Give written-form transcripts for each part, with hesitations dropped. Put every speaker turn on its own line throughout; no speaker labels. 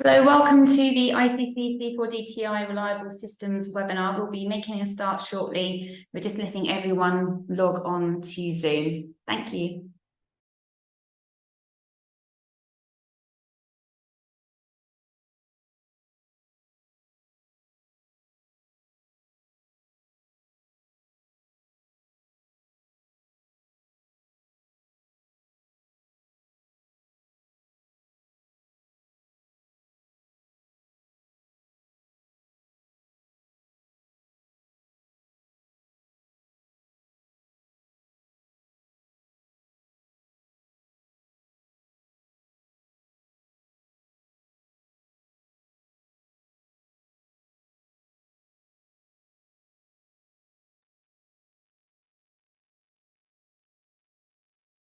Hello, welcome to the ICC C4DTI Reliable Systems webinar. We'll be making a start shortly. We're just letting everyone log on to Zoom. Thank you.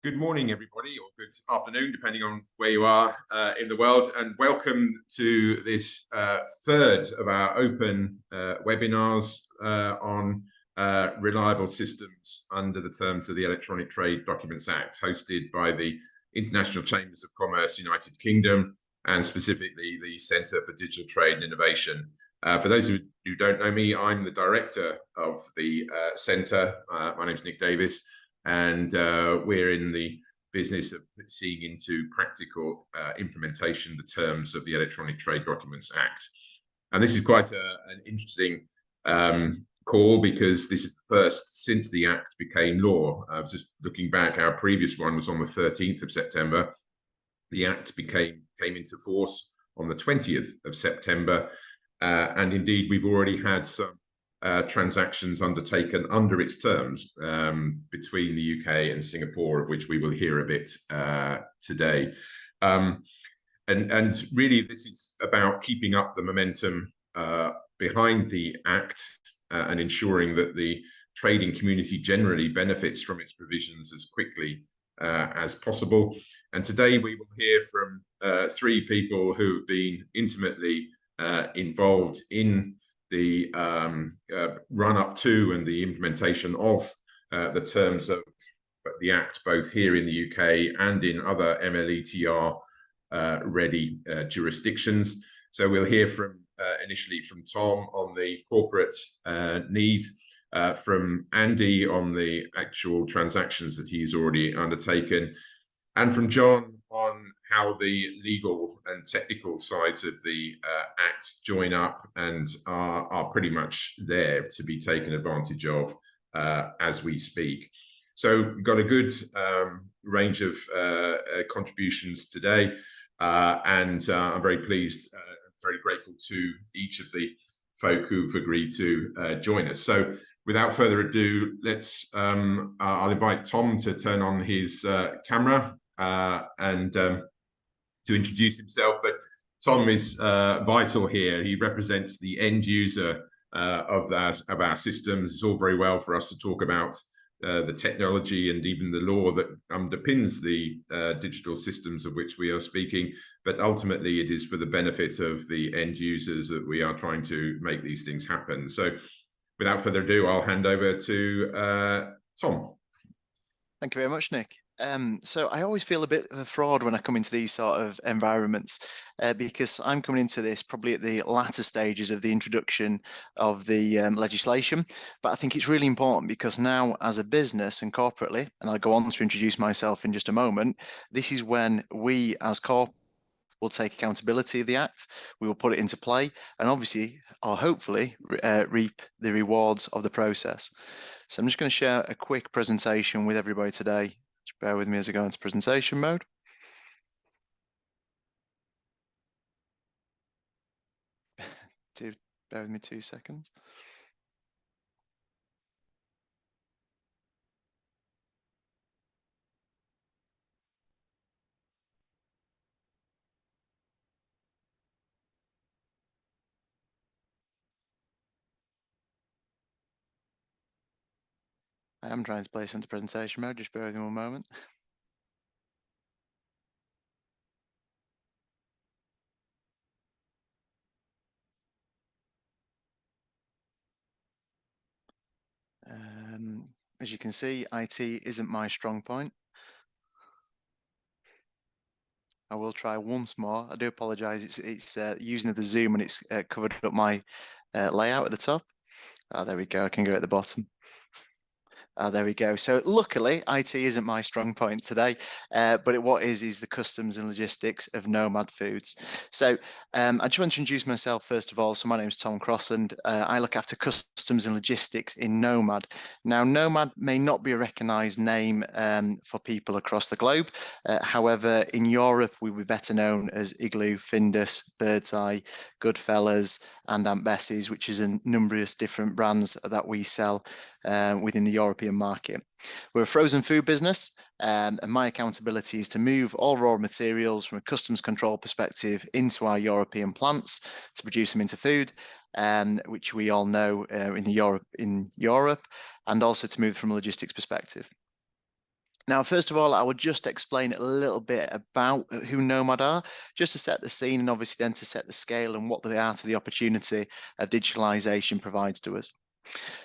Good morning, everybody, or good afternoon, depending on where you are in the world, and welcome to this third of our open webinars on reliable systems under the terms of the Electronic Trade Documents Act, hosted by the International Chambers of Commerce, United Kingdom, and specifically the Centre for Digital Trade and Innovation. For those who don't know me, I'm the director of the centre. My name's Nick Davis. And we're in the business of seeing into practical implementation the terms of the Electronic Trade Documents Act. And this is quite an interesting call, because this is the first since the Act became law. I was just looking back, our previous one was on the 13th of September. The Act came into force on the 20th of September. And indeed, we've already had some transactions undertaken under its terms between the UK and Singapore, of which we will hear a bit today. And really, this is about keeping up the momentum behind the Act and ensuring that the trading community generally benefits from its provisions as quickly as possible. And today we will hear from three people who have been intimately involved in the run-up to and the implementation of the terms of the Act, both here in the UK and in other MLETR ready jurisdictions. So we'll hear from initially from Tom on the corporate need, from Andy on the actual transactions that he's already undertaken, and from John on how the legal and technical sides of the Act join up and are pretty much there to be taken advantage of as we speak. So we've got a good range of contributions today, and I'm very pleased, very grateful to each of the folk who've agreed to join us. So without further ado, I'll invite Tom to turn on his camera and to introduce himself. But Tom is vital here. He represents the end user of our systems. It's all very well for us to talk about the technology and even the law that underpins the digital systems of which we are speaking, but ultimately it is for the benefit of the end users that we are trying to make these things happen. So without further ado, I'll hand over to Tom.
Thank you very much, Nick. So I always feel a bit of a fraud when I come into these sort of environments, because I'm coming into this probably at the latter stages of the introduction of the legislation. But I think it's really important, because now as a business and corporately, and I'll go on to introduce myself in just a moment, this is when we as corporate will take accountability of the Act, we will put it into play, and obviously, or hopefully, reap the rewards of the process. So I'm just going to share a quick presentation with everybody today. Just bear with me as I go into presentation mode. Bear with me 2 seconds. I am trying to place into presentation mode, just bear with me 1 moment. As you can see, IT isn't my strong point. I will try once more. I do apologise. It's using the Zoom and it's covered up my layout at the top. There we go. I can go at the bottom. There we go. So luckily, IT isn't my strong point today, but what is the customs and logistics of Nomad Foods. So I just want to introduce myself first of all. So my name is Tom Cross, and I look after customs and logistics in Nomad. Now, Nomad may not be a recognised name for people across the globe. However, in Europe, we were better known as Igloo, Findus, Bird's Eye, Goodfellas, and Aunt Bessie's, which is a numerous different brands that we sell within the European market. We're a frozen food business, and my accountability is to move all raw materials from a customs control perspective into our European plants to produce them into food, which we all know in Europe, and also to move from a logistics perspective. Now, first of all, I will just explain a little bit about who Nomad are, just to set the scene and obviously then to set the scale and what they are to the opportunity of digitalisation provides to us.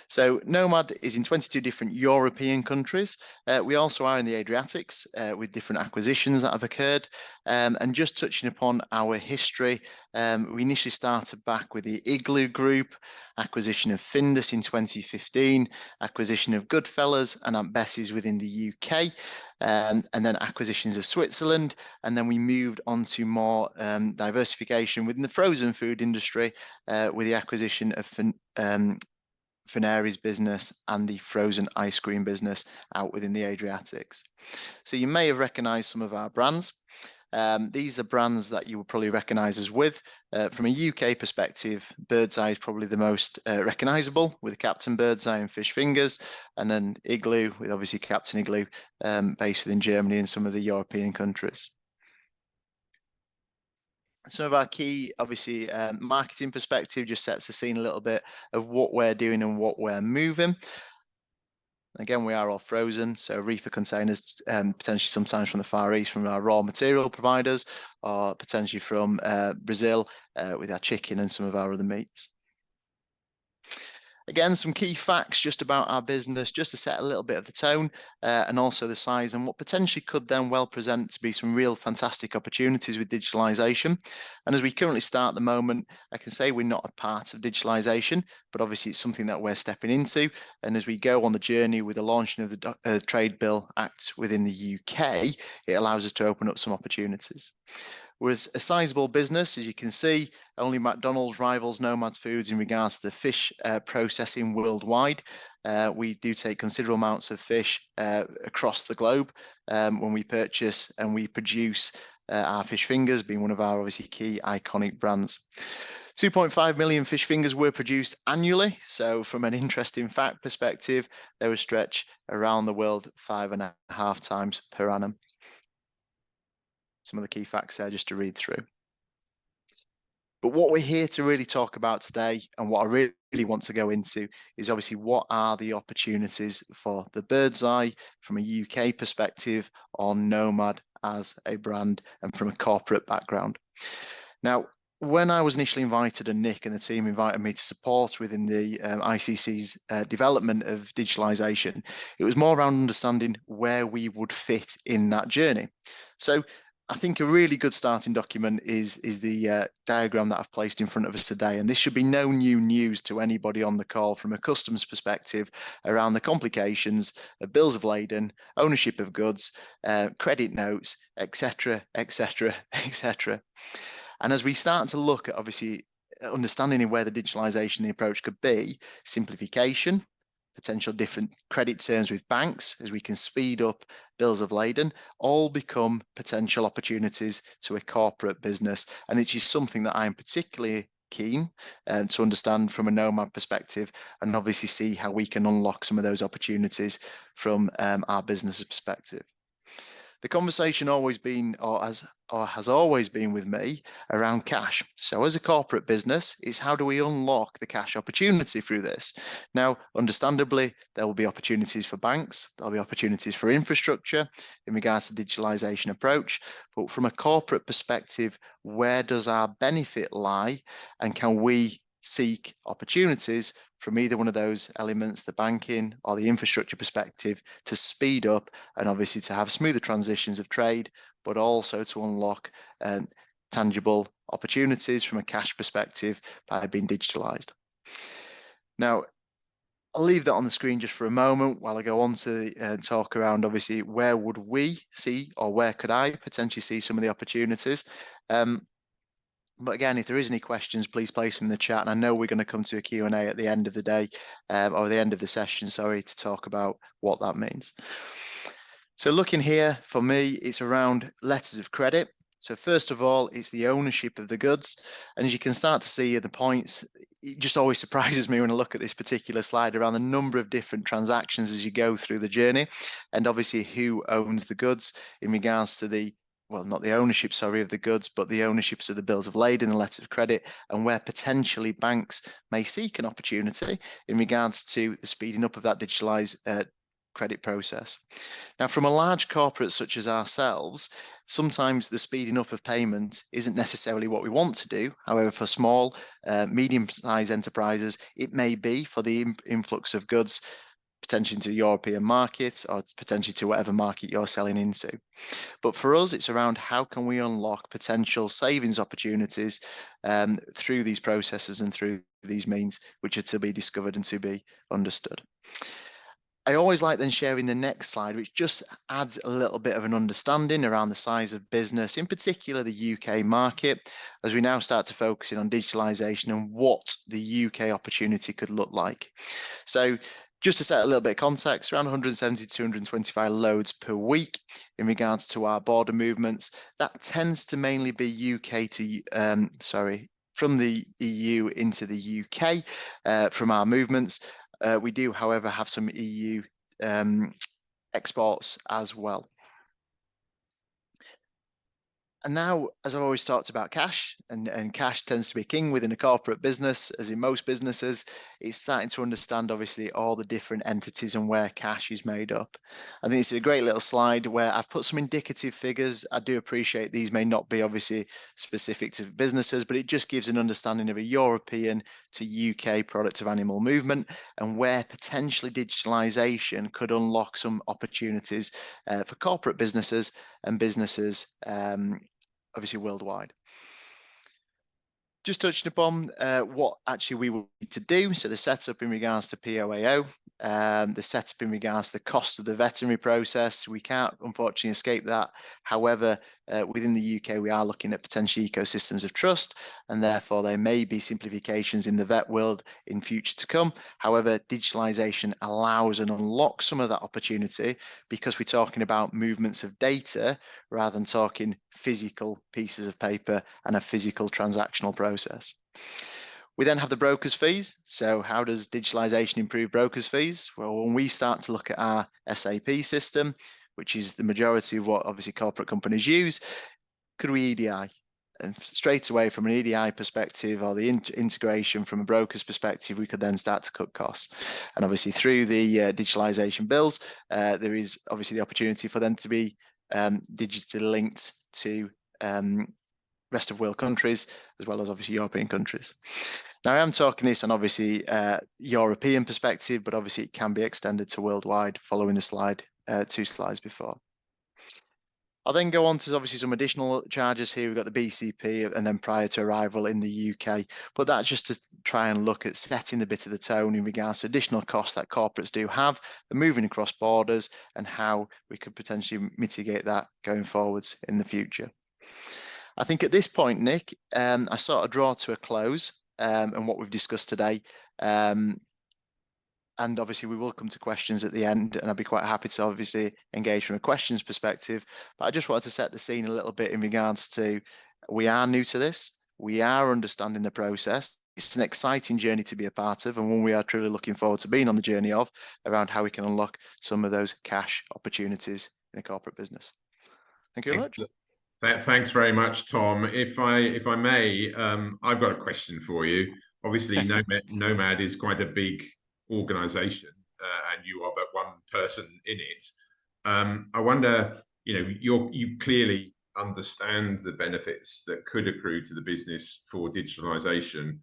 So Nomad is in 22 different European countries. We also are in the Adriatics with different acquisitions that have occurred. And just touching upon our history, we initially started back with the Igloo Group, acquisition of Findus in 2015, acquisition of Goodfellas and Aunt Bessie's within the UK, and then acquisitions of Switzerland. And then we moved on to more diversification within the frozen food industry with the acquisition of Feneri's business and the frozen ice cream business out within the Adriatics. So you may have recognized some of our brands. These are brands that you will probably recognize us with. From a UK perspective, Bird's Eye is probably the most recognizable with Captain Bird's Eye and Fish Fingers, and then Igloo with obviously Captain Igloo based within Germany and some of the European countries. Some of our key, obviously, marketing perspective just sets the scene a little bit of what we're doing and what we're moving. Again, we are all frozen, so reefer containers, potentially sometimes from the Far East, from our raw material providers, or potentially from Brazil with our chicken and some of our other meats. Again, some key facts just about our business, just to set a little bit of the tone and also the size and what potentially could then well present to be some real fantastic opportunities with digitalisation. And as we currently start at the moment, I can say we're not a part of digitalisation, but obviously it's something that we're stepping into. And as we go on the journey with the launching of the Trade Bill Act within the UK, it allows us to open up some opportunities. We're a sizable business, as you can see. Only McDonald's rivals Nomad Foods in regards to the fish processing worldwide. We do take considerable amounts of fish across the globe when we purchase and we produce our fish fingers, being one of our obviously key iconic brands. 2.5 million fish fingers were produced annually. So from an interesting fact perspective, they would stretch around the world 5.5 times per annum. Some of the key facts there just to read through. But what we're here to really talk about today, and what I really want to go into, is obviously what are the opportunities for the Bird's Eye from a UK perspective on Nomad as a brand and from a corporate background. Now, when I was initially invited, and Nick and the team invited me to support within the ICC's development of digitalisation, it was more around understanding where we would fit in that journey. So I think a really good starting document is the diagram that I've placed in front of us today. And this should be no new news to anybody on the call from a customs perspective around the complications of bills of lading, ownership of goods, credit notes, etc., etc., etc. And as we start to look at obviously understanding where the digitalisation, the approach could be, simplification, potential different credit terms with banks, as we can speed up bills of lading, all become potential opportunities to a corporate business. And it is something that I'm particularly keen to understand from a Nomad perspective, and obviously see how we can unlock some of those opportunities from our business perspective. The conversation has always been with me around cash. So as a corporate business, it's how do we unlock the cash opportunity through this? Now, understandably, there will be opportunities for banks, there'll be opportunities for infrastructure in regards to the digitalisation approach, but from a corporate perspective, where does our benefit lie, and can we seek opportunities from either one of those elements, the banking or the infrastructure perspective, to speed up and obviously to have smoother transitions of trade, but also to unlock tangible opportunities from a cash perspective by being digitalized. Now, I'll leave that on the screen just for a moment while I go on to talk around, obviously, where would we see, or where could I potentially see some of the opportunities. But again, if there is any questions, please place them in the chat. And I know we're going to come to a Q&A at the end of the day, or the end of the session, sorry, to talk about what that means. So looking here, for me, it's around letters of credit. So first of all, it's the ownership of the goods. And as you can start to see at the points, it just always surprises me when I look at this particular slide around the number of different transactions as you go through the journey, and obviously who owns the goods in regards to the, well, not the ownership, sorry, of the goods, but the ownerships of the bills of lading, the letters of credit, and where potentially banks may seek an opportunity in regards to the speeding up of that digitalized credit process. Now, from a large corporate such as ourselves, sometimes the speeding up of payment isn't necessarily what we want to do. However, for small, medium-sized enterprises, it may be for the influx of goods potentially to the European market or potentially to whatever market you're selling into. But for us, it's around how can we unlock potential savings opportunities through these processes and through these means, which are to be discovered and to be understood. I always like then sharing the next slide, which just adds a little bit of an understanding around the size of business, in particular the UK market, as we now start to focus in on digitalization and what the UK opportunity could look like. So just to set a little bit of context, around 170 to 225 loads per week in regards to our border movements. That tends to mainly be UK to, from the EU into the UK from our movements. We do, however, have some EU exports as well. And now, as I've always talked about cash, and cash tends to be king within a corporate business, as in most businesses, it's starting to understand, obviously, all the different entities and where cash is made up. I think it's a great little slide where I've put some indicative figures. I do appreciate these may not be obviously specific to businesses, but it just gives an understanding of a European to UK product of animal movement and where potentially digitalization could unlock some opportunities for corporate businesses and businesses obviously worldwide. Just touching upon what actually we will need to do. So the setup in regards to POAO, the setup in regards to the cost of the veterinary process, we can't unfortunately escape that. However, within the UK, we are looking at potential ecosystems of trust, and therefore there may be simplifications in the vet world in future to come. However, digitalization allows and unlocks some of that opportunity because we're talking about movements of data rather than talking physical pieces of paper and a physical transactional process. We then have the broker's fees. So how does digitalization improve broker's fees? Well, when we start to look at our SAP system, which is the majority of what obviously corporate companies use, could we EDI? And straight away from an EDI perspective or the integration from a broker's perspective, we could then start to cut costs. And obviously through the digitalization bills, there is obviously the opportunity for them to be digitally linked to rest of world countries, as well as obviously European countries. Now, I am talking this on obviously European perspective, but obviously it can be extended to worldwide following the slide, 2 slides before. I'll then go on to obviously some additional charges here. We've got the BCP and then prior to arrival in the UK, but that's just to try and look at setting the bit of the tone in regards to additional costs that corporates do have for moving across borders and how we could potentially mitigate that going forwards in the future. I think at this point, Nick, I sort of draw to a close and what we've discussed today. And obviously we will come to questions at the end, and I'd be quite happy to obviously engage from a questions perspective. But I just wanted to set the scene a little bit in regards to, we are new to this, we are understanding the process. It's an exciting journey to be a part of, and one we are truly looking forward to being on the journey of, around how we can unlock some of those cash opportunities in a corporate business. Thank you very much.
Thanks very much, Tom. If I may, I've got a question for you. Obviously, Nomad is quite a big organization, and you are but one person in it. I wonder, you clearly understand the benefits that could accrue to the business for digitalization.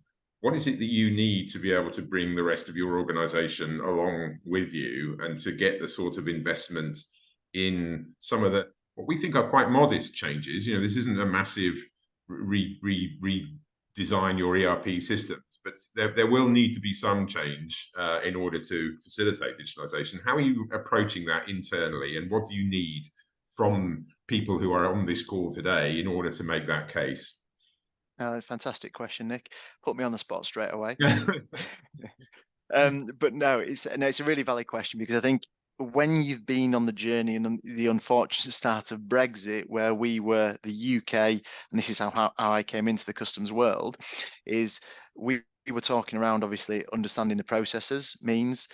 what is it that you need to be able to bring the rest of your organization along with you and to get the sort of investment in some of the, what we think are quite modest changes? You know, this isn't a massive redesign your ERP systems, but there will need to be some change in order to facilitate digitalization. How are you approaching that internally, and what do you need from people who are on this call today in order to make that case?
Fantastic question, Nick. Put me on the spot straight away. But no, it's a really valid question, because I think when you've been on the journey and the unfortunate start of Brexit, where we were the UK, and this is how I came into the customs world, is we were talking around, obviously, understanding the processes means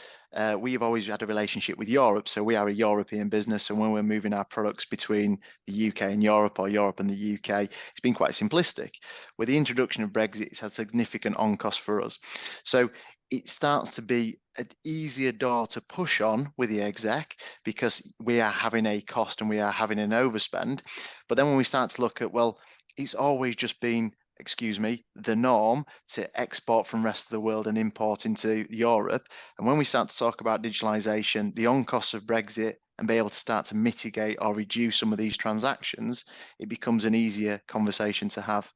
we've always had a relationship with Europe. So we are a European business. And when we're moving our products between the UK and Europe, or Europe and the UK, it's been quite simplistic. With the introduction of Brexit, it's had significant on cost for us. So it starts to be an easier door to push on with the exec, because we are having a cost and we are having an overspend. But then when we start to look at, well, it's always just been, excuse me, the norm to export from the rest of the world and import into Europe. And when we start to talk about digitalization, the on costs of Brexit, and be able to start to mitigate or reduce some of these transactions, it becomes an easier conversation to have.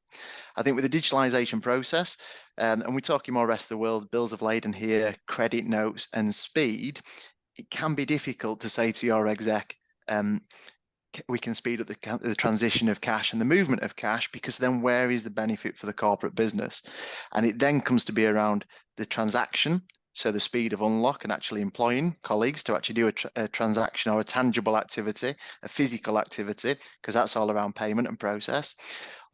I think with the digitalization process, and we're talking more rest of the world, bills of lading here, credit notes and speed, it can be difficult to say to your exec, we can speed up the transition of cash and the movement of cash, because then where is the benefit for the corporate business? And it then comes to be around the transaction. So the speed of unlock and actually employing colleagues to actually do a transaction or a tangible activity, a physical activity, because that's all around payment and process.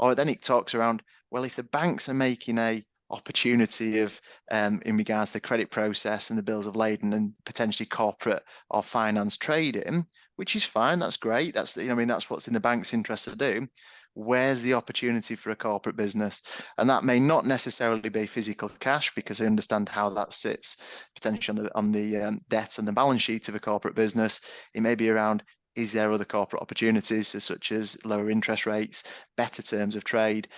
Or then it talks around, well, if the banks are making a opportunity of in regards to the credit process and the bills of lading and potentially corporate or finance trading, which is fine, that's great, that's, I mean, that's what's in the bank's interest to do. Where's the opportunity for a corporate business? And that may not necessarily be physical cash, because I understand how that sits potentially on the debt and the balance sheet of a corporate business. It may be around, is there other corporate opportunities, such as lower interest rates, better terms of trade?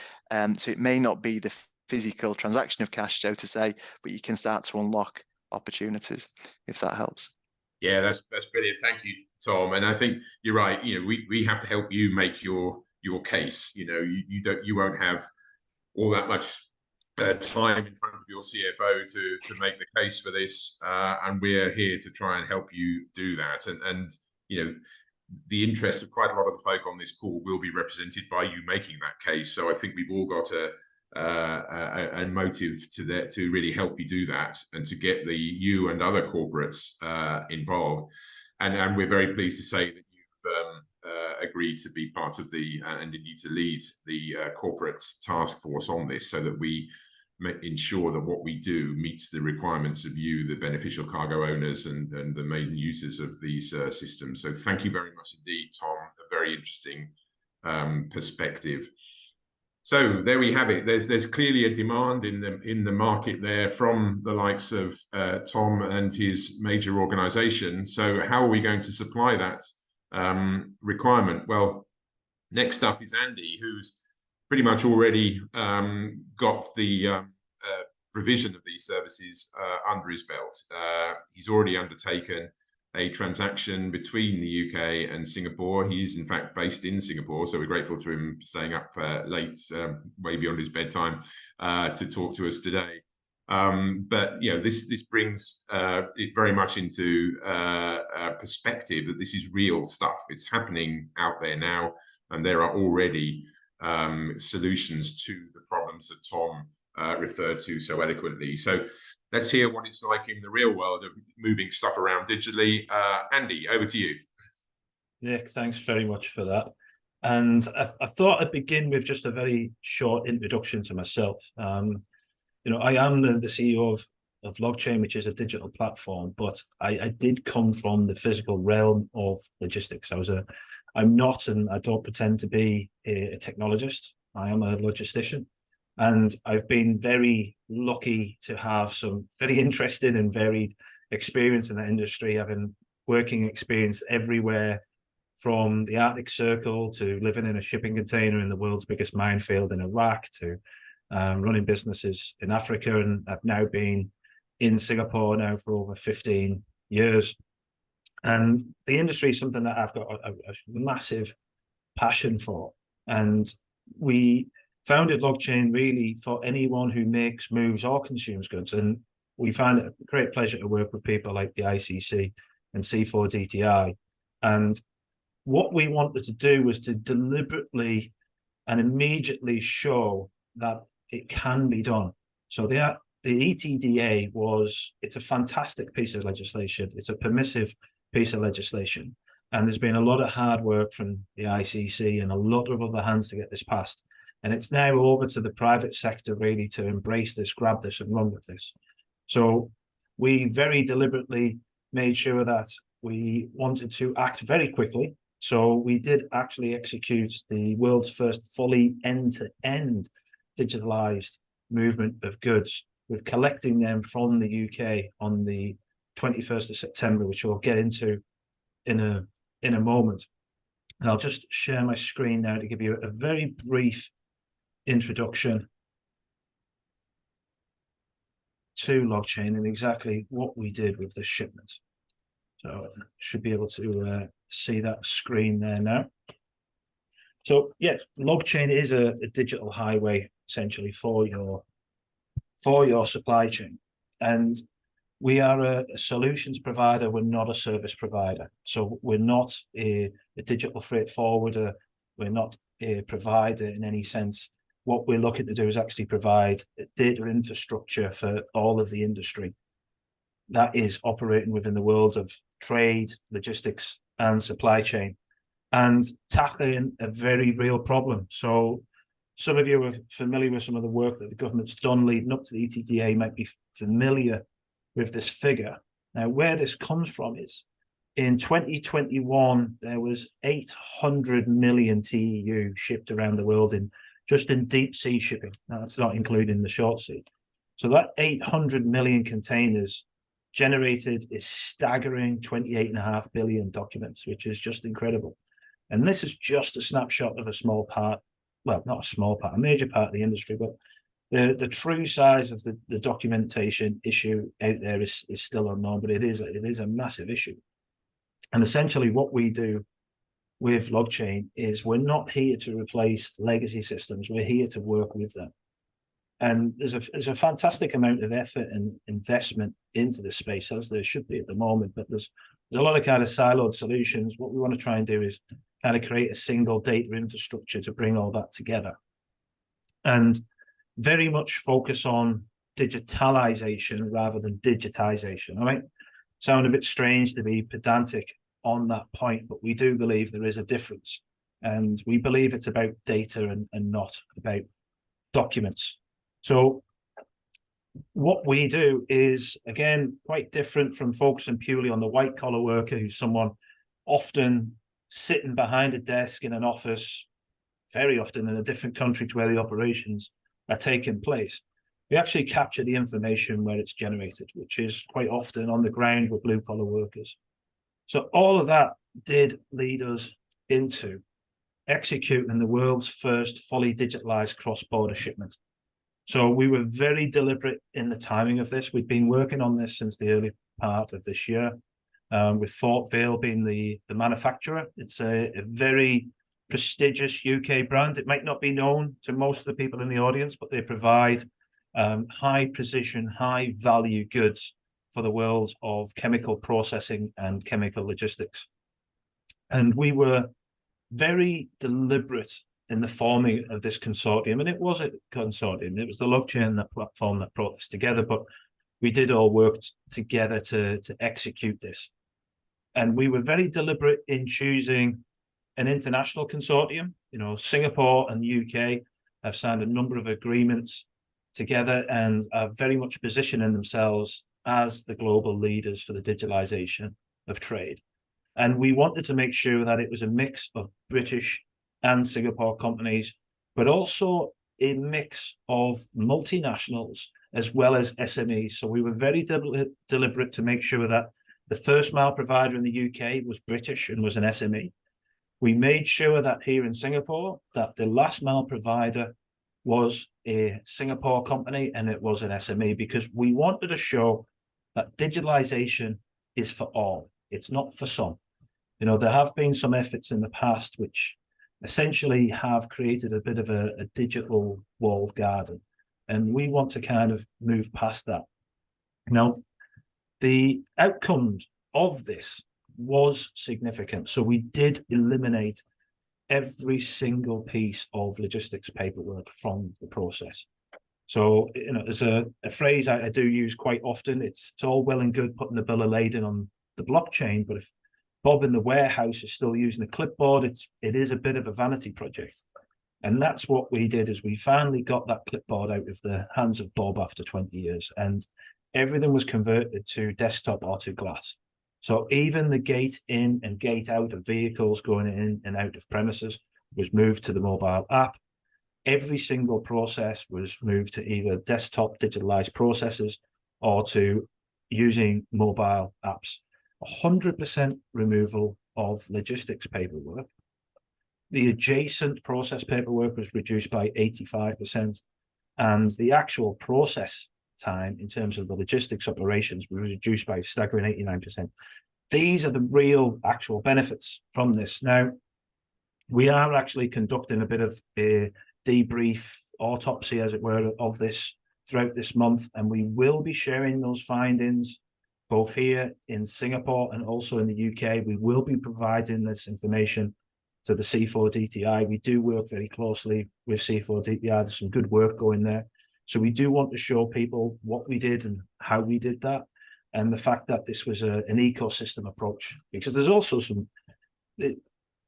So it may not be the physical transaction of cash, so to say, but you can start to unlock opportunities, if that helps.
Yeah, that's brilliant. Thank you, Tom. And I think you're right. You know, we have to help you make your case. You know, you won't have all that much time in front of your CFO to make the case for this, and we're here to try and help you do that. And you know, the interest of quite a lot of the folk on this call will be represented by you making that case. So I think we've all got a motive to really help you do that, and to get you and other corporates involved. And we're very pleased to say that you've agreed to be part of the and indeed to lead the corporate task force on this, so that we ensure that what we do meets the requirements of you, the beneficial cargo owners, and the main users of these systems. So thank you very much indeed, Tom. A very interesting perspective. So there we have it. There's clearly a demand in the market there from the likes of Tom and his major organization. So how are we going to supply that requirement? Well, next up is Andy, who's pretty much already got the provision of these services under his belt. He's already undertaken a transaction between the UK and Singapore. He's in fact based in Singapore, so we're grateful to him staying up late, way beyond his bedtime, to talk to us today. But you know, this brings it very much into perspective that this is real stuff. It's happening out there now, and there are already solutions to the problems that Tom referred to so eloquently. So let's hear what it's like in the real world of moving stuff around digitally. Andy, over to you.
Nick, thanks very much for that. And I thought I'd begin with just a very short introduction to myself. You know, I am the CEO of Logchain, which is a digital platform, but I did come from the physical realm of logistics. I'm not, and I don't pretend to be a technologist. I am a logistician. And I've been very lucky to have some very interesting and varied experience in the industry, having working experience everywhere from the Arctic Circle to living in a shipping container in the world's biggest minefield in Iraq, to running businesses in Africa, and I've now been in Singapore now for over 15 years. And the industry is something that I've got a massive passion for. And we founded Logchain really for anyone who makes, moves, or consumes goods. And we find it a great pleasure to work with people like the ICC and C4DTI. And what we wanted to do was to deliberately and immediately show that it can be done. So the ETDA it's a fantastic piece of legislation. It's a permissive piece of legislation. And there's been a lot of hard work from the ICC and a lot of other hands to get this passed. And it's now over to the private sector really to embrace this, grab this and run with this. So we very deliberately made sure that we wanted to act very quickly. So we did actually execute the world's first fully end-to-end digitalized movement of goods, with collecting them from the UK on the 21st of September, which we'll get into in a moment. And I'll just share my screen now to give you a very brief introduction to Logchain and exactly what we did with this shipment. So I should be able to see that screen there now. So yes, Logchain is a digital highway essentially for your supply chain. And we are a solutions provider, we're not a service provider. So we're not a digital freight forwarder, we're not a provider in any sense. What we're looking to do is actually provide data infrastructure for all of the industry that is operating within the world of trade, logistics, and supply chain, and tackling a very real problem. So some of you are familiar with some of the work that the government's done leading up to the ETDA, might be familiar with this figure. Now, where this comes from is in 2021, there was 800 million TEU shipped around the world just in deep sea shipping. Now, that's not including the short sea. So that 800 million containers generated a staggering 28.5 billion documents, which is just incredible. And this is just a snapshot of a small part, well, not a small part, a major part of the industry, but the true size of the documentation issue out there is still unknown, but it is a massive issue. And essentially what we do with Logchain is we're not here to replace legacy systems, we're here to work with them. And there's a fantastic amount of effort and investment into this space, as there should be at the moment, but there's a lot of kind of siloed solutions. What we want to try and do is kind of create a single data infrastructure to bring all that together. And very much focus on digitalization rather than digitization. I might sound a bit strange to be pedantic on that point, but we do believe there is a difference. And we believe it's about data and not about documents. So what we do is, again, quite different from focusing purely on the white collar worker, who's someone often sitting behind a desk in an office, very often in a different country to where the operations are taking place. We actually capture the information where it's generated, which is quite often on the ground with blue collar workers. So all of that did lead us into executing the world's first fully digitalized cross-border shipment. So we were very deliberate in the timing of this. We'd been working on this since the early part of this year, with Fort Vale being the manufacturer. It's a very prestigious UK brand. It might not be known to most of the people in the audience, but they provide high precision, high value goods for the world of chemical processing and chemical logistics. And we were very deliberate in the forming of this consortium, and it was a consortium. It was the Logchain, that platform, that brought this together, but we did all work together to execute this. And we were very deliberate in choosing an international consortium. You know, Singapore and the UK have signed a number of agreements together and are very much positioning themselves as the global leaders for the digitalization of trade. And we wanted to make sure that it was a mix of British and Singapore companies, but also a mix of multinationals as well as SMEs. So we were very deliberate to make sure that the first mile provider in the UK was British and was an SME. We made sure that here in Singapore, that the last mile provider was a Singapore company and it was an SME, because we wanted to show that digitalization is for all. It's not for some. You know, there have been some efforts in the past which essentially have created a bit of a digital walled garden, and we want to kind of move past that. Now, the outcomes of this was significant. So we did eliminate every single piece of logistics paperwork from the process. So, you know, there's a phrase I do use quite often. It's all well and good putting the bill of lading on the blockchain, but if Bob in the warehouse is still using a clipboard, it is a bit of a vanity project. And that's what we did, is we finally got that clipboard out of the hands of Bob after 20 years, and everything was converted to desktop or to glass. So even the gate in and gate out of vehicles going in and out of premises was moved to the mobile app. Every single process was moved to either desktop digitalized processes or to using mobile apps. 100% removal of logistics paperwork. The adjacent process paperwork was reduced by 85%, and the actual process time in terms of the logistics operations was reduced by a staggering 89%. These are the real actual benefits from this. Now, we are actually conducting a bit of a debrief, autopsy, as it were, of this throughout this month, and we will be sharing those findings both here in Singapore and also in the UK. We will be providing this information to the C4DTI. We do work very closely with C4DTI. There's some good work going there. So we do want to show people what we did and how we did that, and the fact that this was an ecosystem approach, because there's also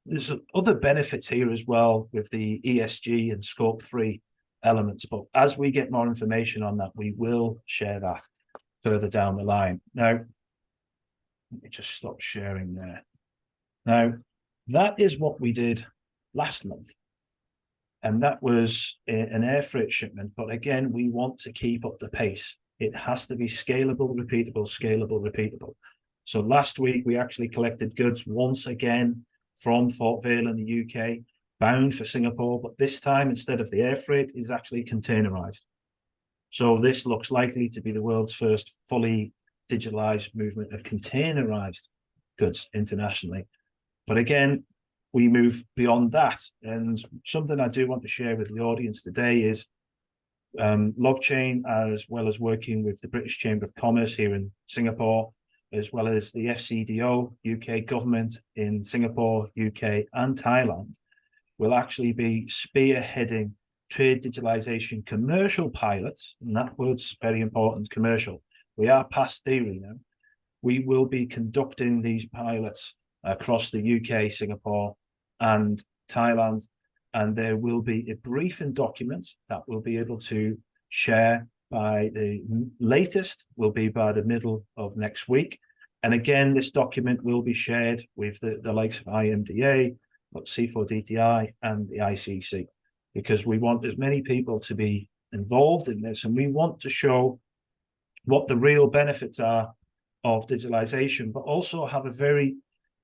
there's other benefits here as well with the ESG and Scope 3 elements. But as we get more information on that, we will share that further down the line. Now, let me just stop sharing there. Now, that is what we did last month. And that was an air freight shipment. But again, we want to keep up the pace. It has to be scalable, repeatable, scalable, repeatable. So last week, we actually collected goods once again from Fort Vale in the UK, bound for Singapore. But this time, instead of the air freight, is actually containerized. So this looks likely to be the world's first fully digitalized movement of containerized goods internationally. But again, we move beyond that. And something I do want to share with the audience today is Logchain, as well as working with the British Chamber of Commerce here in Singapore, as well as the FCDO, UK government in Singapore, UK and Thailand, will actually be spearheading trade digitalization commercial pilots. And that word's very important, commercial. We are past theory now. We will be conducting these pilots across the UK, Singapore and Thailand, and there will be a briefing document that we'll be able to share by the latest, will be by the middle of next week. And again, this document will be shared with the likes of IMDA, C4DTI and the ICC, because we want as many people to be involved in this, and we want to show what the real benefits are of digitalization, but also have a very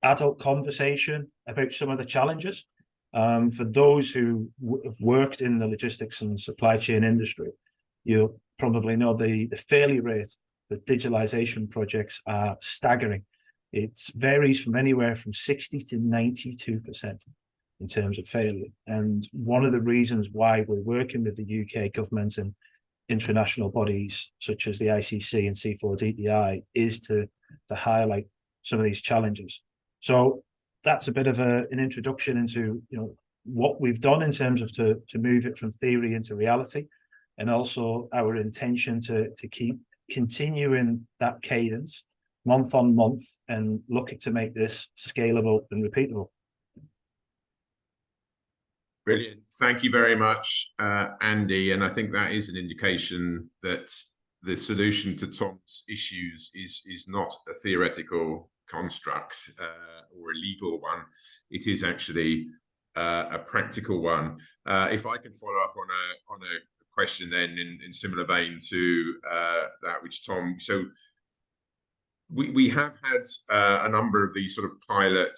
adult conversation about some of the challenges. For those who have worked in the logistics and supply chain industry, you probably know the failure rate for digitalization projects are staggering. It varies from anywhere from 60 to 92% in terms of failure. And one of the reasons why we're working with the UK government and international bodies such as the ICC and C4DTI is to highlight some of these challenges. So that's a bit of an introduction into what we've done in terms of to move it from theory into reality, and also our intention to keep continuing that cadence month on month and looking to make this scalable and repeatable.
Brilliant. Thank you very much, Andy. And I think that is an indication that the solution to Tom's issues is not a theoretical construct or a legal one. It is actually a practical one. If I can follow up on a question then in similar vein to that which Tom, so we have had a number of these sort of pilot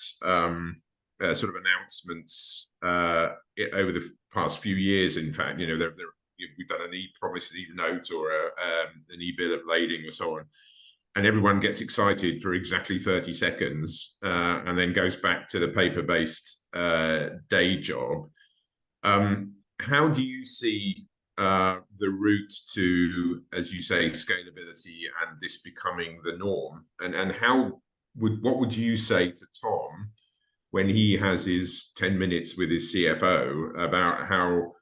sort of announcements over the past few years. In fact, you know, we've done an e-promissory note or an e-bill of lading or so on, and everyone gets excited for exactly 30 seconds and then goes back to the paper-based day job. How do you see the route to, as you say, scalability and this becoming the norm? And what would you say to Tom when he has his 10 minutes with his CFO about how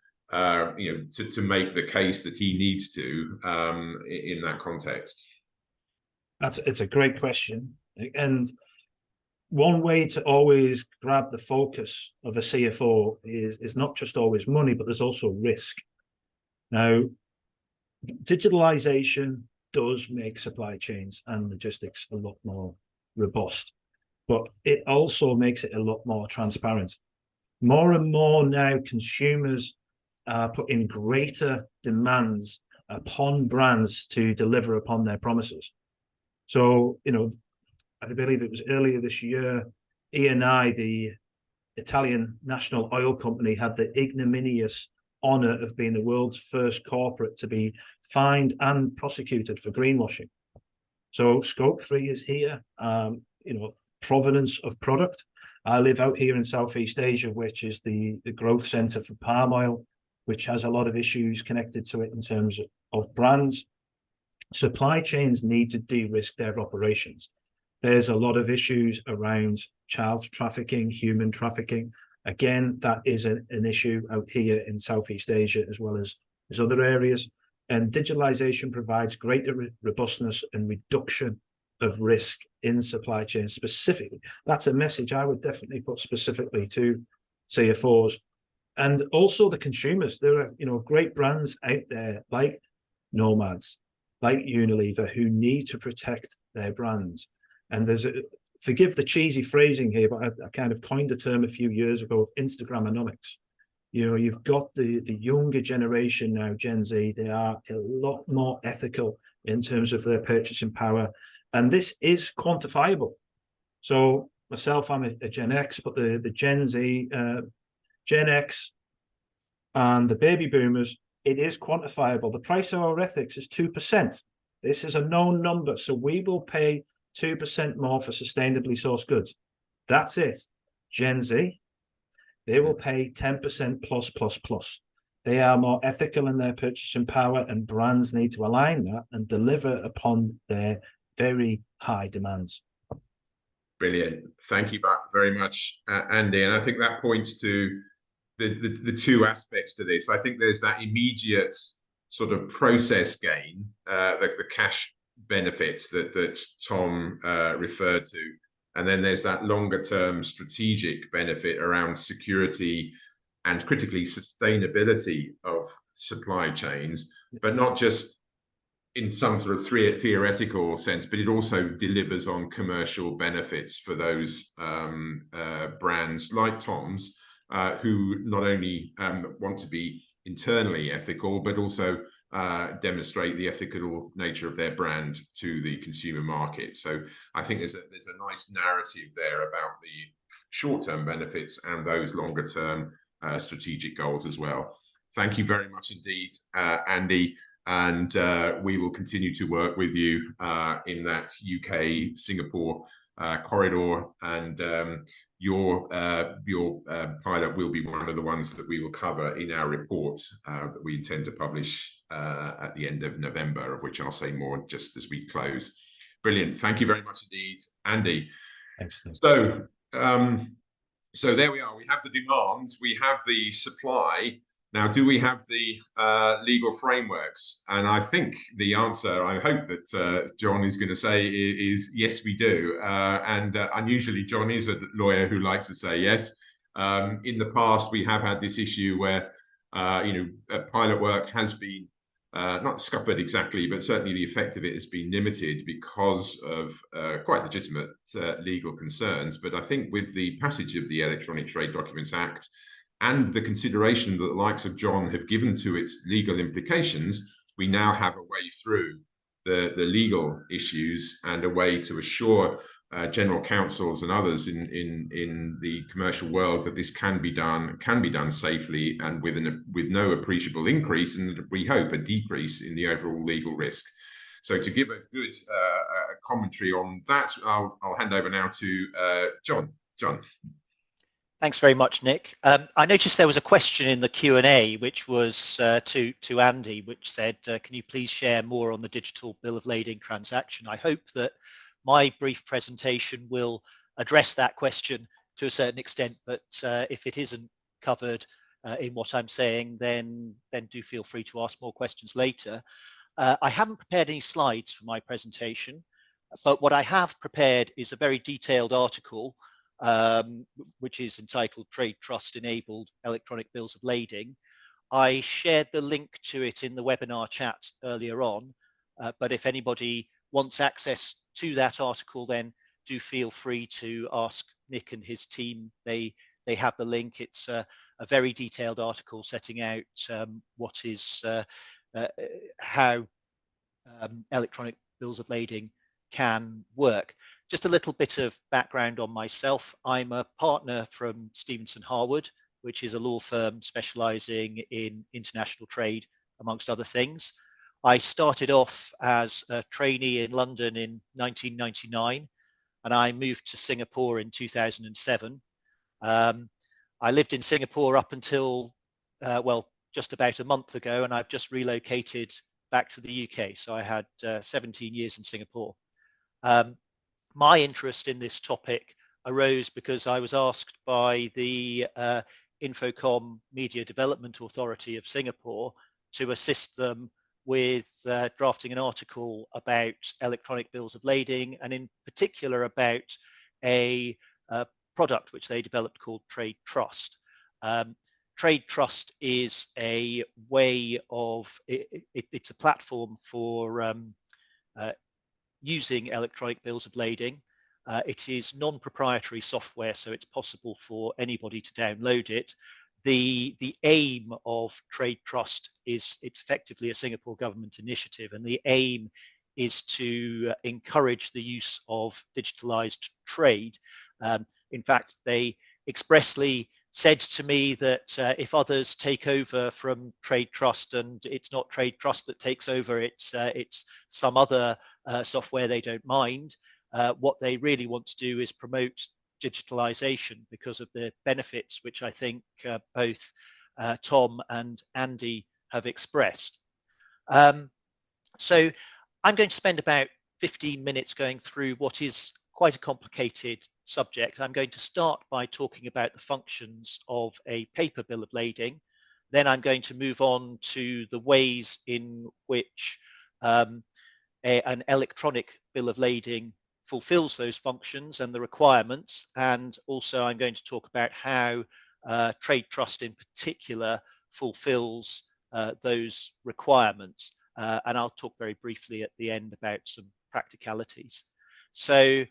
you know, to make the case that he needs to in that context?
It's a great question, and one way to always grab the focus of a CFO is not just always money, but there's also risk. Now, digitalization does make supply chains and logistics a lot more robust, but it also makes it a lot more transparent. More and more now, consumers are putting greater demands upon brands to deliver upon their promises. So, you know, I believe it was earlier this year, Eni, the Italian national oil company, had the ignominious honor of being the world's first corporate to be fined and prosecuted for greenwashing. So Scope 3 is here, you know, provenance of product. I live out here in Southeast Asia, which is the growth center for palm oil, which has a lot of issues connected to it in terms of brands. Supply chains need to de-risk their operations. There's a lot of issues around child trafficking, human trafficking. Again, that is an issue out here in Southeast Asia as well as other areas. And digitalization provides greater robustness and reduction of risk in supply chains specifically. That's a message I would definitely put specifically to CFOs. And also the consumers. There are, you know, great brands out there like Nomads, like Unilever, who need to protect their brands. And there's forgive the cheesy phrasing here, but I kind of coined the term a few years ago of Instagramonomics. You know, you've got the younger generation now, Gen Z, they are a lot more ethical in terms of their purchasing power. And this is quantifiable. So myself, I'm a Gen X, but the Gen Z, Gen X and the baby boomers, it is quantifiable. The price of our ethics is 2%. This is a known number. So we will pay 2% more for sustainably sourced goods. That's it. Gen Z, they will pay 10% plus. They are more ethical in their purchasing power, and brands need to align that and deliver upon their very high demands.
Brilliant. Thank you very much, Andy. And I think that points to the two aspects to this. I think there's that immediate sort of process gain, the cash benefits that Tom referred to. And then there's that longer term strategic benefit around security and critically sustainability of supply chains, but not just in some sort of theoretical sense, but it also delivers on commercial benefits for those brands like Tom's, who not only want to be internally ethical, but also demonstrate the ethical nature of their brand to the consumer market. So I think there's a nice narrative there about the short-term benefits and those longer-term strategic goals as well. Thank you very much indeed, Andy, and we will continue to work with you in that UK-Singapore corridor, and your pilot will be one of the ones that we will cover in our report that we intend to publish at the end of November, of which I'll say more just as we close. Brilliant. Thank you very much indeed, Andy.
Excellent.
So there we are. We have the demand, we have the supply. Now, do we have the legal frameworks? And I think the answer, I hope that John is going to say is yes, we do. And unusually, John is a lawyer who likes to say yes. In the past, we have had this issue where, pilot work has been not scuppered exactly, but certainly the effect of it has been limited because of quite legitimate legal concerns. But I think with the passage of the Electronic Trade Documents Act, and the consideration that the likes of John have given to its legal implications, we now have a way through the legal issues and a way to assure general counsels and others in the commercial world that this can be done safely and with no appreciable increase, and we hope a decrease in the overall legal risk. So to give a good commentary on that, I'll hand over now to John. John.
Thanks very much, Nick. I noticed there was a question in the Q&A, which was to Andy, which said, can you please share more on the digital bill of lading transaction? I hope that my brief presentation will address that question to a certain extent, but if it isn't covered in what I'm saying, then do feel free to ask more questions later. I haven't prepared any slides for my presentation, but what I have prepared is a very detailed article which is entitled Trade Trust Enabled Electronic Bills of Lading. I shared the link to it in the webinar chat earlier on, but if anybody wants access to that article, then do feel free to ask Nick and his team. They have the link. It's a very detailed article setting out what is how electronic bills of lading can work. Just a little bit of background on myself. I'm a partner from Stevenson Harwood, which is a law firm specializing in international trade, amongst other things. I started off as a trainee in London in 1999, and I moved to Singapore in 2007. I lived in Singapore up until, well, just about a month ago, and I've just relocated back to the UK. So I had 17 years in Singapore. My interest in this topic arose because I was asked by the Infocom Media Development Authority of Singapore to assist them with drafting an article about electronic bills of lading, and in particular about a product which they developed called Trade Trust. Trade Trust is a way of, it's a platform for using electronic bills of lading. It is non-proprietary software, so it's possible for anybody to download it. The aim of Trade Trust is it's effectively a Singapore government initiative, and the aim is to encourage the use of digitalized trade. In fact, they expressly said to me that if others take over from Trade Trust, and it's not Trade Trust that takes over, it's some other software they don't mind, what they really want to do is promote digitalization because of the benefits which I think both Tom and Andy have expressed. So I'm going to spend about 15 minutes going through what is quite a complicated subject. I'm going to start by talking about the functions of a paper bill of lading. Then I'm going to move on to the ways in which an electronic bill of lading fulfills those functions and the requirements. And also I'm going to talk about how Trade Trust in particular fulfills those requirements. And I'll talk very briefly at the end about some practicalities. So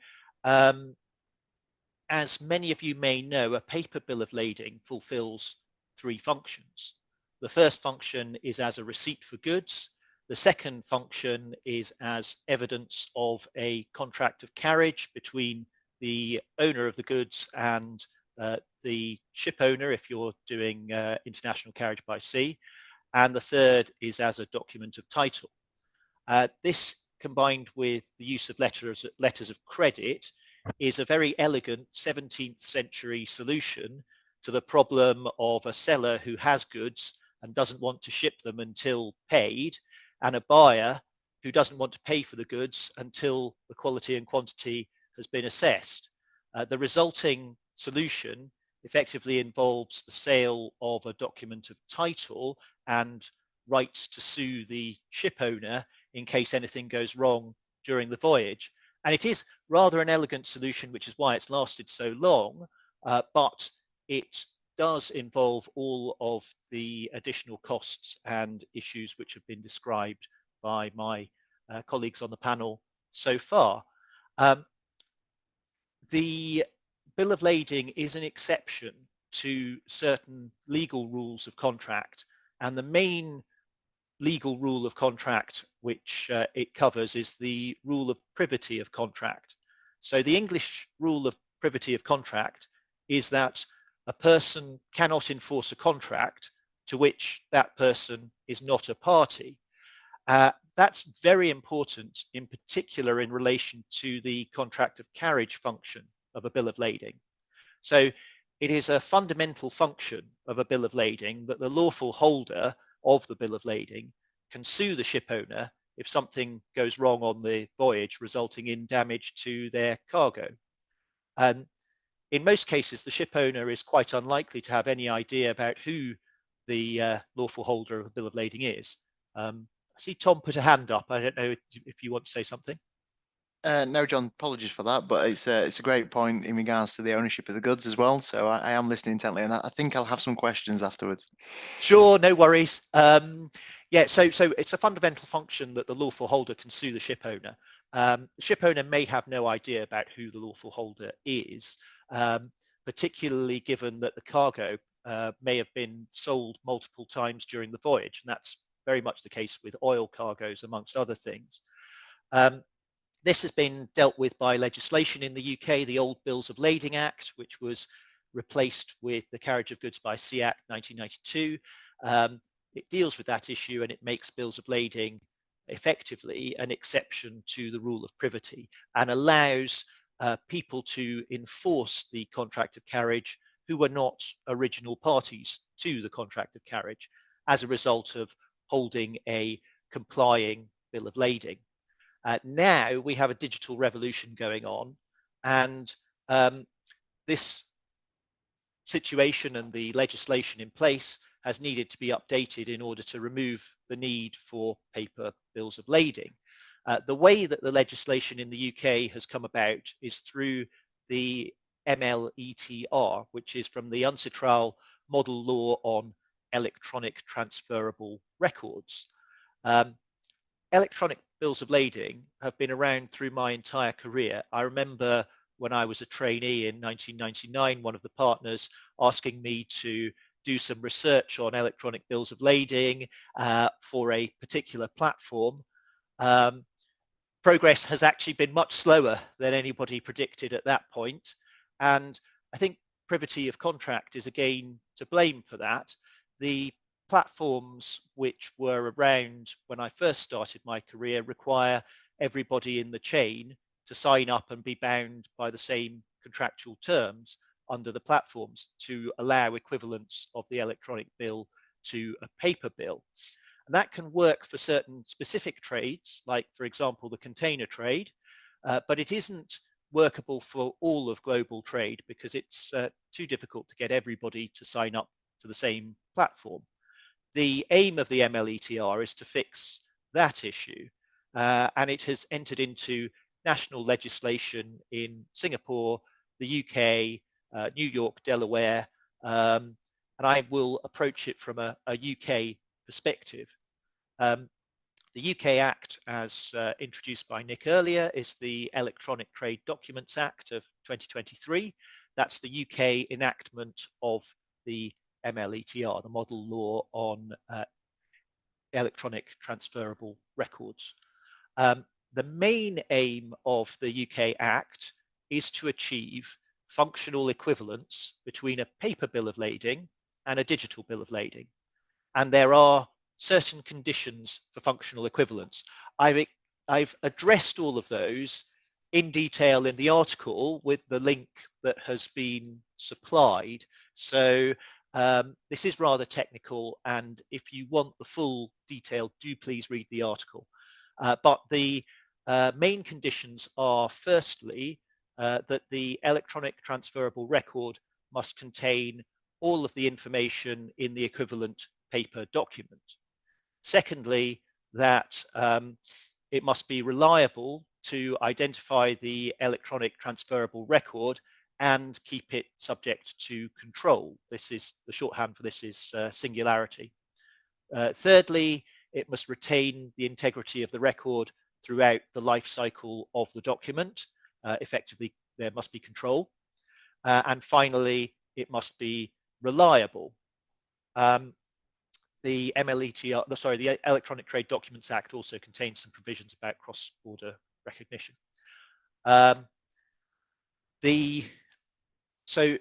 as many of you may know, a paper bill of lading fulfills three functions. The first function is as a receipt for goods. The second function is as evidence of a contract of carriage between the owner of the goods and the ship owner if you're doing international carriage by sea. And the third is as a document of title. This, combined with the use of letters of credit, is a very elegant 17th century solution to the problem of a seller who has goods and doesn't want to ship them until paid, and a buyer who doesn't want to pay for the goods until the quality and quantity has been assessed. The resulting solution effectively involves the sale of a document of title and rights to sue the ship owner in case anything goes wrong during the voyage. And it is rather an elegant solution, which is why it's lasted so long, but it does involve all of the additional costs and issues which have been described by my colleagues on the panel so far. The bill of lading is an exception to certain legal rules of contract, and the main legal rule of contract which it covers is the rule of privity of contract. So the English rule of privity of contract is that a person cannot enforce a contract to which that person is not a party. That's very important, in particular in relation to the contract of carriage function of a bill of lading. So it is a fundamental function of a bill of lading that the lawful holder of the bill of lading can sue the ship owner if something goes wrong on the voyage, resulting in damage to their cargo. In most cases, the ship owner is quite unlikely to have any idea about who the lawful holder of a bill of lading is. I see Tom put a hand up. I don't know if you want to say something.
No, John, apologies for that, but it's a great point in regards to the ownership of the goods as well. So I am listening intently, and I think I'll have some questions afterwards.
Sure, no worries. Yeah, so it's a fundamental function that the lawful holder can sue the ship owner. The ship owner may have no idea about who the lawful holder is, particularly given that the cargo may have been sold multiple times during the voyage, and that's very much the case with oil cargoes, amongst other things. This has been dealt with by legislation in the UK, the old Bills of Lading Act, which was replaced with the Carriage of Goods by Sea Act 1992. It deals with that issue, and it makes bills of lading effectively an exception to the rule of privity, and allows people to enforce the contract of carriage who were not original parties to the contract of carriage as a result of holding a complying bill of lading. Now we have a digital revolution going on, and this situation and the legislation in place has needed to be updated in order to remove the need for paper bills of lading. The way that the legislation in the UK has come about is through the MLETR, which is from the UNCITRAL Model Law on Electronic Transferable Records. Electronic bills of lading have been around through my entire career. I remember when I was a trainee in 1999, one of the partners asking me to do some research on electronic bills of lading for a particular platform. Progress has actually been much slower than anybody predicted at that point. And I think privity of contract is again to blame for that. The platforms which were around when I first started my career require everybody in the chain to sign up and be bound by the same contractual terms under the platforms to allow equivalence of the electronic bill to a paper bill. And that can work for certain specific trades, like, for example, the container trade, but it isn't workable for all of global trade because it's too difficult to get everybody to sign up to the same platform. The aim of the MLETR is to fix that issue, and it has entered into national legislation in Singapore, the UK, New York, Delaware, and I will approach it from a UK perspective. The UK Act, as introduced by Nick earlier, is the Electronic Trade Documents Act of 2023. That's the UK enactment of the MLETR, the Model Law on Electronic Transferable Records. The main aim of the UK Act is to achieve functional equivalence between a paper bill of lading and a digital bill of lading. And there are certain conditions for functional equivalence. I've addressed all of those in detail in the article with the link that has been supplied. So this is rather technical, and if you want the full detail, do please read the article. But the main conditions are, firstly, that the electronic transferable record must contain all of the information in the equivalent paper document. Secondly, that it must be reliable to identify the electronic transferable record and keep it subject to control. This is the shorthand for this is singularity. Thirdly, it must retain the integrity of the record throughout the life cycle of the document. Effectively, there must be control. And finally, it must be reliable. The MLETR, sorry, the Electronic Trade Documents Act also contains some provisions about cross-border recognition. So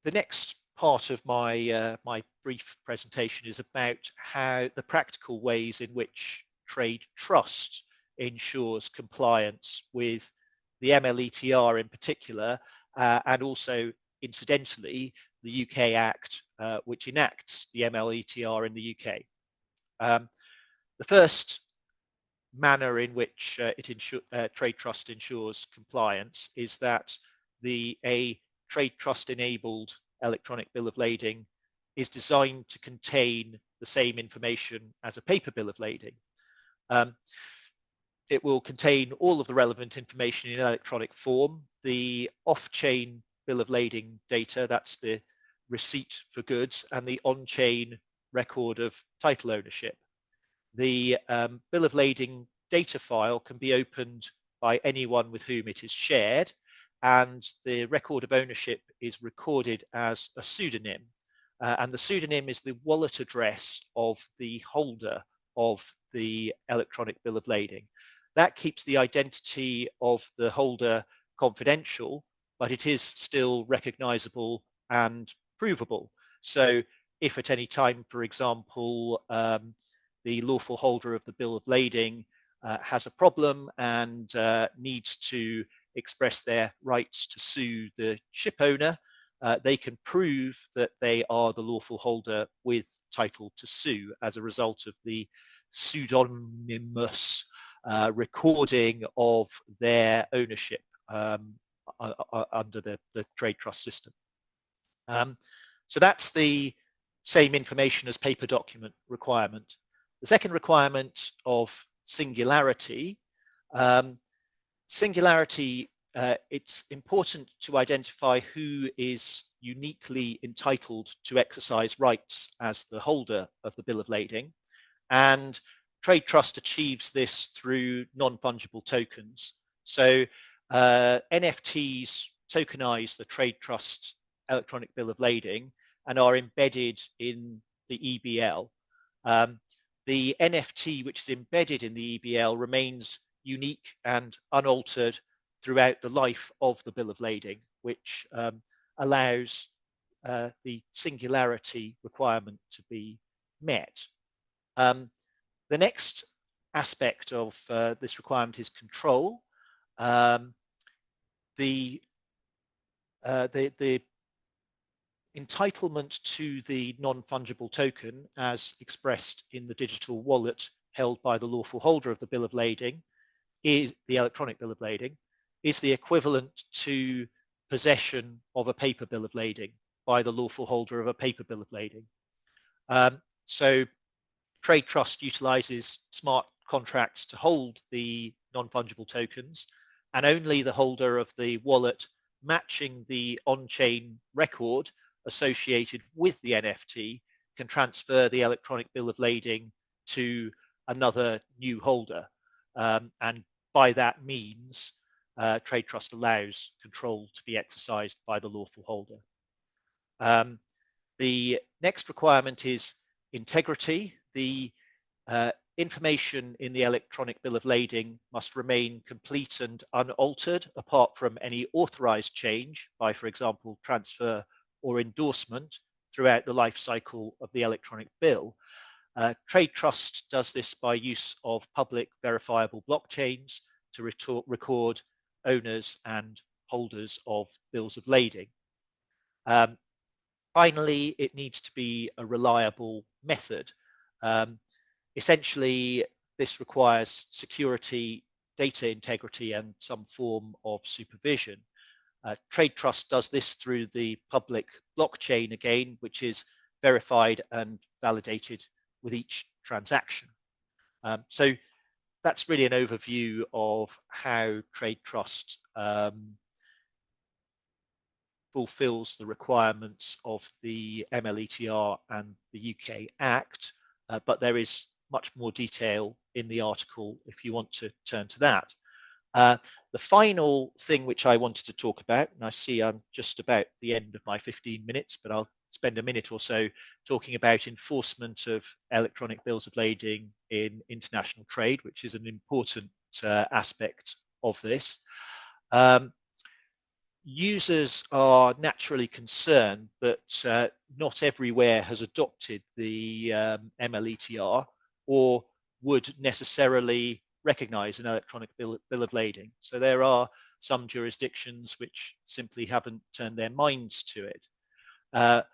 the next part of my my brief presentation is about how the practical ways in which trade trust ensures compliance with the MLETR in particular, and also incidentally the UK Act, which enacts the MLETR in the UK. The first manner in which trade trust ensures compliance is that a trade trust enabled electronic bill of lading is designed to contain the same information as a paper bill of lading. It will contain all of the relevant information in electronic form, the off-chain bill of lading data, that's the receipt for goods, and the on-chain record of title ownership. The bill of lading data file can be opened by anyone with whom it is shared, and the record of ownership is recorded as a pseudonym. And the pseudonym is the wallet address of the holder of the electronic bill of lading. That keeps the identity of the holder confidential, but it is still recognizable and provable. So if at any time, for example, the lawful holder of the bill of lading has a problem and needs to express their rights to sue the ship owner, they can prove that they are the lawful holder with title to sue as a result of the pseudonymous recording of their ownership under the trade trust system. So that's the same information as paper document requirement. The second requirement of singularity, it's important to identify who is uniquely entitled to exercise rights as the holder of the bill of lading, and trade trust achieves this through non-fungible tokens. So NFTs tokenize the trade trust electronic bill of lading and are embedded in the EBL. The NFT which is embedded in the EBL remains unique and unaltered throughout the life of the bill of lading, which allows the singularity requirement to be met. The next aspect of this requirement is control. The entitlement to the non-fungible token as expressed in the digital wallet held by the lawful holder of the bill of lading, is the electronic bill of lading, is the equivalent to possession of a paper bill of lading by the lawful holder of a paper bill of lading. So trade trust utilizes smart contracts to hold the non-fungible tokens, and only the holder of the wallet matching the on-chain record associated with the NFT can transfer the electronic bill of lading to another new holder. And by that means, trade trust allows control to be exercised by the lawful holder. The next requirement is integrity. The information in the electronic bill of lading must remain complete and unaltered apart from any authorized change by, for example, transfer or endorsement throughout the life cycle of the electronic bill. Trade trust does this by use of public verifiable blockchains to record owners and holders of bills of lading. Finally, it needs to be a reliable method. Essentially, this requires security, data integrity, and some form of supervision. Trade trust does this through the public blockchain again, which is verified and validated with each transaction. So that's really an overview of how trade trust fulfills the requirements of the MLETR and the UK Act, but there is much more detail in the article if you want to turn to that. The final thing which I wanted to talk about, and I see I'm just about the end of my 15 minutes, but I'll spend a minute or so talking about enforcement of electronic bills of lading in international trade, which is an important aspect of this. users are naturally concerned that not everywhere has adopted the MLETR or would necessarily recognize an electronic bill of lading. So there are some jurisdictions which simply haven't turned their minds to it.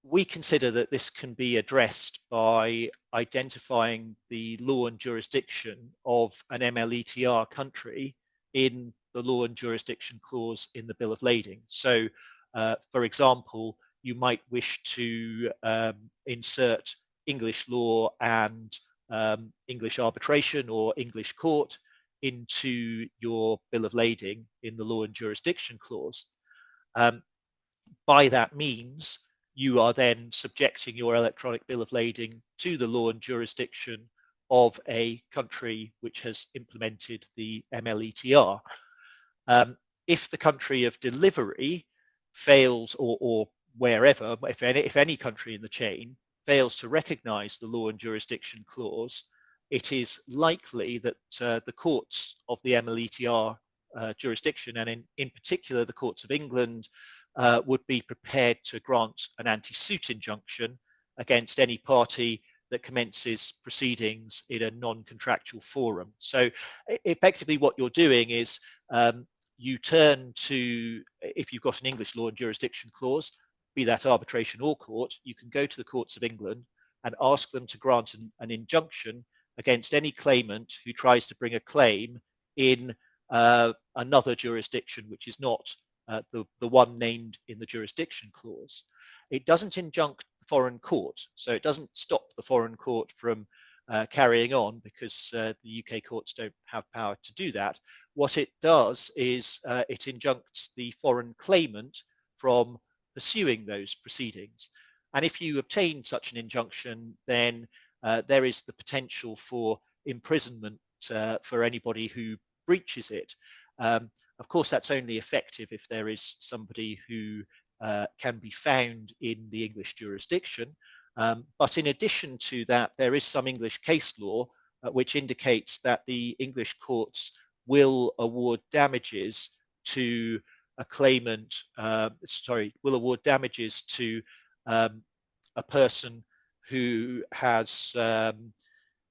We consider that this can be addressed by identifying the law and jurisdiction of an MLETR country in the law and jurisdiction clause in the Bill of Lading. So, for example, you might wish to insert English law and English arbitration or English court into your Bill of Lading in the law and jurisdiction clause. By that means, you are then subjecting your electronic bill of lading to the law and jurisdiction of a country which has implemented the MLETR. If the country of delivery fails, or wherever, if any country in the chain fails to recognize the law and jurisdiction clause, it is likely that the courts of the MLETR jurisdiction, and in particular the courts of England, would be prepared to grant an anti-suit injunction against any party that commences proceedings in a non-contractual forum. So effectively what you're doing is you turn to, if you've got an English law and jurisdiction clause, be that arbitration or court, you can go to the courts of England and ask them to grant an injunction against any claimant who tries to bring a claim in another jurisdiction which is not the one named in the jurisdiction clause. It doesn't injunct the foreign court, so it doesn't stop the foreign court from carrying on, because the UK courts don't have power to do that. What it does is it injuncts the foreign claimant from pursuing those proceedings. And if you obtain such an injunction, then there is the potential for imprisonment for anybody who breaches it. Of course, that's only effective if there is somebody who can be found in the English jurisdiction. But in addition to that, there is some English case law which indicates that the English courts will award damages to a claimant, will award damages to a person who has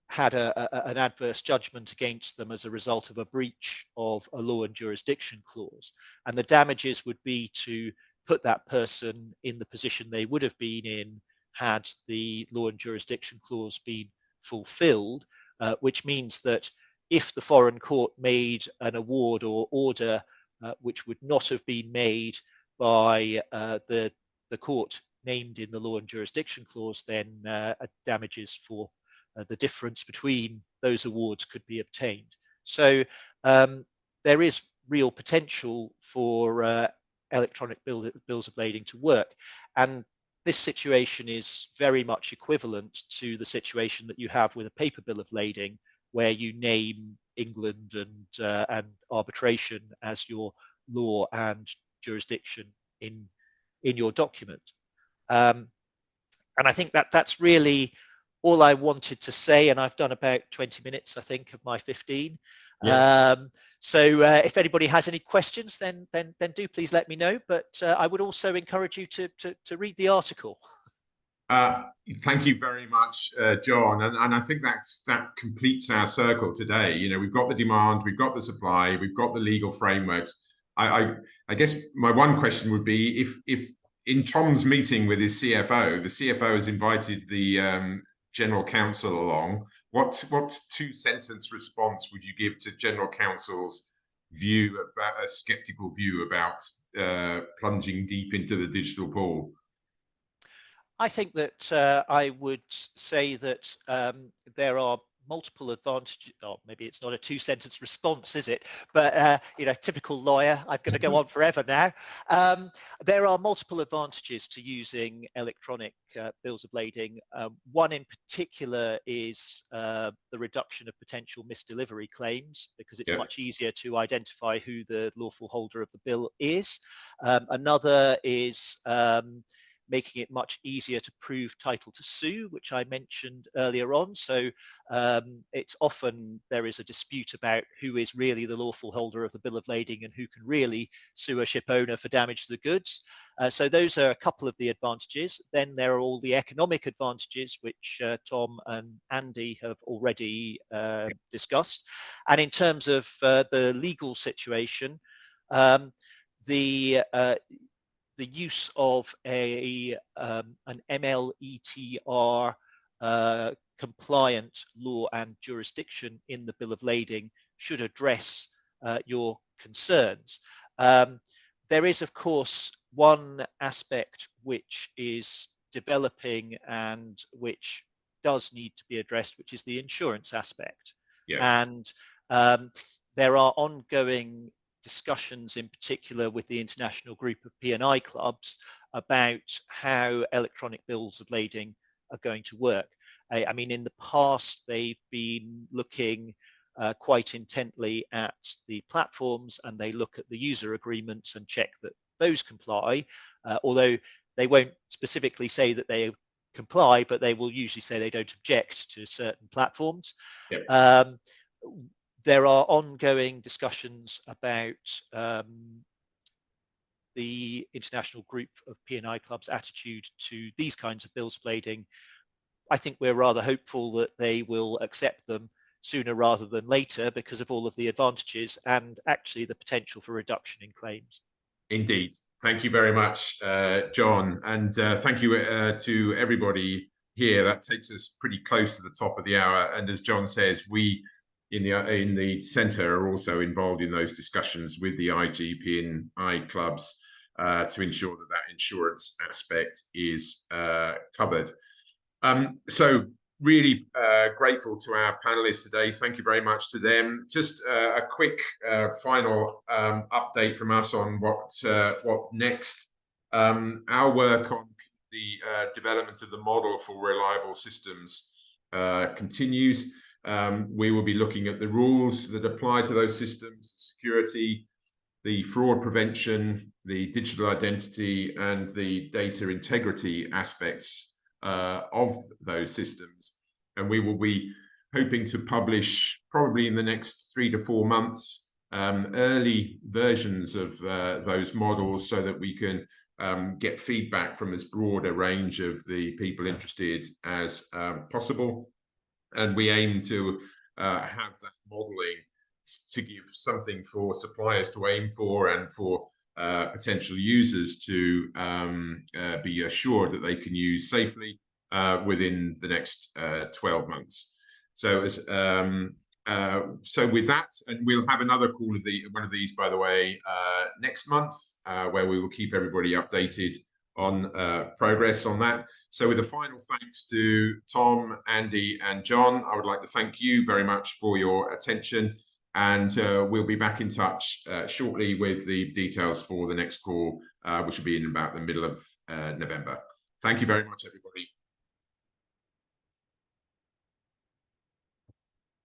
had an adverse judgment against them as a result of a breach of a law and jurisdiction clause. And the damages would be to put that person in the position they would have been in had the law and jurisdiction clause been fulfilled, which means that if the foreign court made an award or order which would not have been made by the court named in the law and jurisdiction clause, then damages for the difference between those awards could be obtained. So there is real potential for electronic bills of lading to work. And this situation is very much equivalent to the situation that you have with a paper bill of lading, where you name England and arbitration as your law and jurisdiction in your document. And I think that that's really all I wanted to say, and I've done about 20 minutes, I think, of my 15. Yeah. So if anybody has any questions, then do please let me know. But I would also encourage you to read the article.
Thank you very much, John. And I think that completes our circle today. You know, we've got the demand, we've got the supply, we've got the legal frameworks. I guess my one question would be, if in Tom's meeting with his CFO, the CFO has invited the General Counsel along, what two-sentence response would you give to General Counsel's view, about a skeptical view about plunging deep into the digital pool?
I think that I would say that there are multiple advantages. Oh, maybe it's not a two-sentence response, is it? But you know, typical lawyer, I'm going to go on forever now. There are multiple advantages to using electronic bills of lading. One in particular is the reduction of potential misdelivery claims, because it's much easier to identify who the lawful holder of the bill is. Another is making it much easier to prove title to sue, which I mentioned earlier on. So it's often there is a dispute about who is really the lawful holder of the bill of lading and who can really sue a ship owner for damage to the goods. So those are a couple of the advantages. Then there are all the economic advantages, which Tom and Andy have already discussed. And in terms of the legal situation, the use of an MLETR compliant law and jurisdiction in the bill of lading should address your concerns. There is, of course, one aspect which is developing and which does need to be addressed, which is the insurance aspect.
Yeah.
And there are ongoing discussions, in particular with the international group of P&I clubs, about how electronic bills of lading are going to work. I mean, in the past, they've been looking quite intently at the platforms, and they look at the user agreements and check that those comply, although they won't specifically say that they comply, but they will usually say they don't object to certain platforms.
Yep.
There are ongoing discussions about the international group of P&I clubs' attitude to these kinds of bills of lading. I think we're rather hopeful that they will accept them sooner rather than later because of all of the advantages and actually the potential for reduction in claims.
Indeed. Thank you very much, John. And thank you to everybody here. That takes us pretty close to the top of the hour. And as John says, we in the centre are also involved in those discussions with the P&I clubs to ensure that that insurance aspect is covered. So really grateful to our panelists today. Thank you very much to them. Just a quick final update from us on what next. Our work on the development of the model for reliable systems continues. We will be looking at the rules that apply to those systems, security, the fraud prevention, the digital identity, and the data integrity aspects of those systems. And we will be hoping to publish probably in the next 3 to 4 months early versions of those models so that we can get feedback from as broad a range of the people interested as possible. And we aim to have that modeling to give something for suppliers to aim for and for potential users to be assured that they can use safely within the next 12 months. So as so with that, and we'll have another call of one of these, by the way, next month, where we will keep everybody updated on progress on that. So with a final thanks to Tom, Andy, and John, I would like to thank you very much for your attention. And we'll be back in touch shortly with the details for the next call, which will be in about the middle of November. Thank you very much, everybody.